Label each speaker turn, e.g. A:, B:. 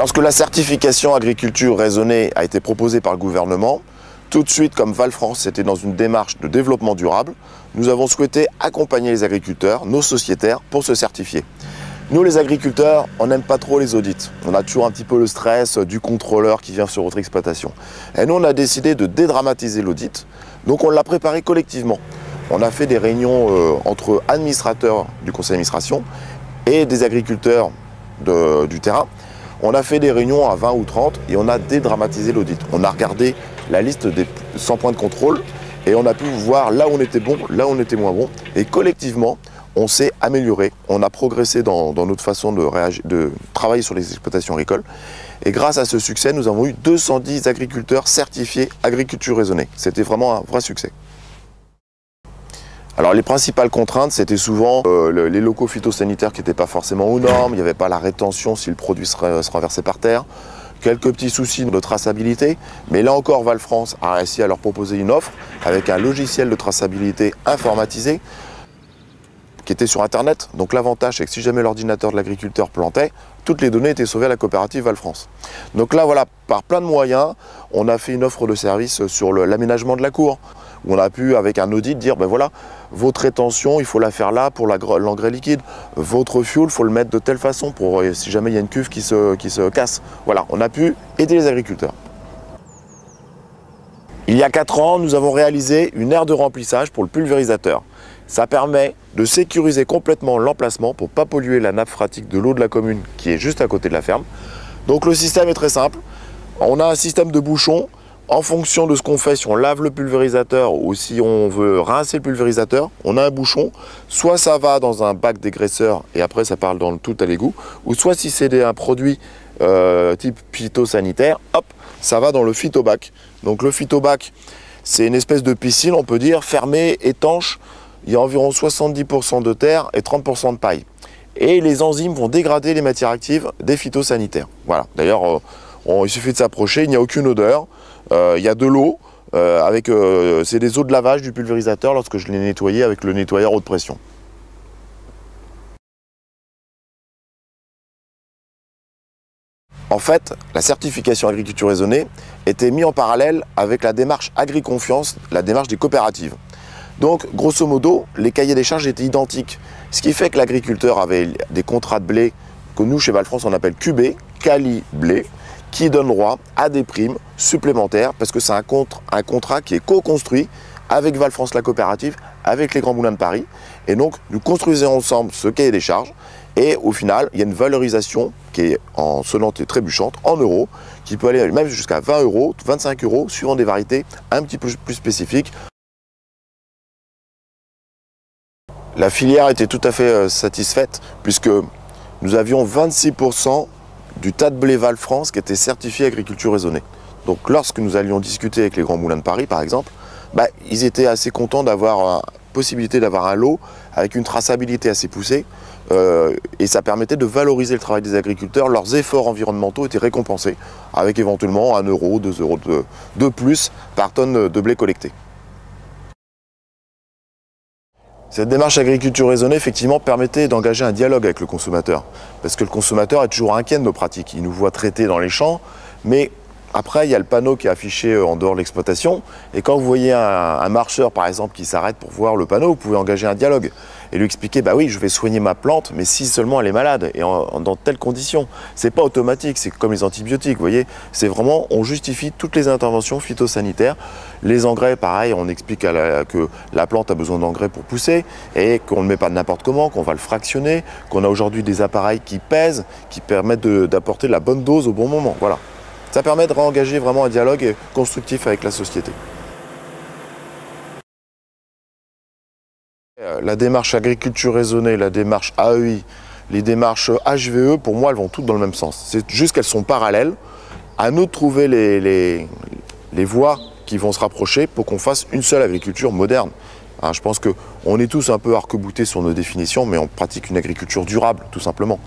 A: Lorsque la certification agriculture raisonnée a été proposée par le gouvernement, tout de suite, comme Val-France était dans une démarche de développement durable, nous avons souhaité accompagner les agriculteurs, nos sociétaires, pour se certifier. Nous, les agriculteurs, on n'aime pas trop les audits. On a toujours un petit peu le stress du contrôleur qui vient sur votre exploitation. Et nous, on a décidé de dédramatiser l'audit. Donc, on l'a préparé collectivement. On a fait des réunions entre administrateurs du conseil d'administration et des agriculteurs du terrain. On a fait des réunions à 20 ou 30 et on a dédramatisé l'audit. On a regardé la liste des 100 points de contrôle et on a pu voir là où on était bon, là où on était moins bon. Et collectivement, on s'est amélioré, on a progressé dans notre façon de travailler sur les exploitations agricoles. Et grâce à ce succès, nous avons eu 210 agriculteurs certifiés agriculture raisonnée. C'était vraiment un vrai succès. Alors les principales contraintes, c'était souvent les locaux phytosanitaires qui n'étaient pas forcément aux normes, il n'y avait pas la rétention si le produit se renversait par terre, quelques petits soucis de traçabilité, mais là encore Val-France a réussi à leur proposer une offre avec un logiciel de traçabilité informatisé qui était sur Internet. Donc l'avantage, c'est que si jamais l'ordinateur de l'agriculteur plantait, toutes les données étaient sauvées à la coopérative Val-France. Donc là, voilà, par plein de moyens, on a fait une offre de service sur l'aménagement de la cour, où on a pu, avec un audit, dire, ben voilà, votre rétention, il faut la faire là pour l'engrais liquide. Votre fuel, il faut le mettre de telle façon pour si jamais il y a une cuve qui se casse. Voilà, on a pu aider les agriculteurs. Il y a 4 ans, nous avons réalisé une aire de remplissage pour le pulvérisateur. Ça permet de sécuriser complètement l'emplacement pour ne pas polluer la nappe phréatique de l'eau de la commune qui est juste à côté de la ferme. Donc le système est très simple. On a un système de bouchons. En fonction de ce qu'on fait, si on lave le pulvérisateur ou si on veut rincer le pulvérisateur, on a un bouchon. Soit ça va dans un bac dégraisseur et après ça part dans tout à l'égout, ou soit si c'est un produit type phytosanitaire, hop, ça va dans le phytobac. Donc le phytobac, c'est une espèce de piscine, on peut dire, fermée, étanche. Il y a environ 70% de terre et 30% de paille. Et les enzymes vont dégrader les matières actives des phytosanitaires. Voilà. D'ailleurs, il suffit de s'approcher, il n'y a aucune odeur. Il y a de l'eau, c'est des eaux de lavage du pulvérisateur lorsque je l'ai nettoyé avec le nettoyeur haute pression. En fait, la certification agriculture raisonnée était mise en parallèle avec la démarche Agri-Confiance, la démarche des coopératives. Donc, grosso modo, les cahiers des charges étaient identiques. Ce qui fait que l'agriculteur avait des contrats de blé que nous, chez Val-France, on appelle QB, Quali Blé, qui donne droit à des primes supplémentaires parce que c'est un contrat qui est co-construit avec Val-France, la coopérative, avec les Grands Moulins de Paris. Et donc, nous construisons ensemble ce cahier des charges et au final, il y a une valorisation qui est en sonnante et trébuchante en euros, qui peut aller même jusqu'à 20 euros, 25 euros, suivant des variétés un petit peu plus spécifiques. La filière était tout à fait satisfaite puisque nous avions 26% du tas de blé Val-France qui était certifié agriculture raisonnée. Donc lorsque nous allions discuter avec les Grands Moulins de Paris par exemple, ils étaient assez contents d'avoir la possibilité d'avoir un lot avec une traçabilité assez poussée et ça permettait de valoriser le travail des agriculteurs. Leurs efforts environnementaux étaient récompensés avec éventuellement 1 euro, 2 euros de plus par tonne de blé collecté. Cette démarche agriculture raisonnée, effectivement, permettait d'engager un dialogue avec le consommateur. Parce que le consommateur est toujours inquiet de nos pratiques. Il nous voit traiter dans les champs, mais après, il y a le panneau qui est affiché en dehors de l'exploitation. Et quand vous voyez un marcheur, par exemple, qui s'arrête pour voir le panneau, vous pouvez engager un dialogue et lui expliquer, bah oui, je vais soigner ma plante, mais si seulement elle est malade et dans telles conditions. C'est pas automatique, c'est comme les antibiotiques, vous voyez. C'est vraiment, on justifie toutes les interventions phytosanitaires. Les engrais, pareil, on explique que la plante a besoin d'engrais pour pousser et qu'on ne le met pas n'importe comment, qu'on va le fractionner, qu'on a aujourd'hui des appareils qui pèsent, qui permettent d'apporter la bonne dose au bon moment. Voilà. Ça permet de réengager vraiment un dialogue constructif avec la société. La démarche agriculture raisonnée, la démarche AEI, les démarches HVE, pour moi, elles vont toutes dans le même sens. C'est juste qu'elles sont parallèles. À nous de trouver les voies qui vont se rapprocher pour qu'on fasse une seule agriculture moderne. Je pense qu'on est tous un peu arc-boutés sur nos définitions, mais on pratique une agriculture durable, tout simplement.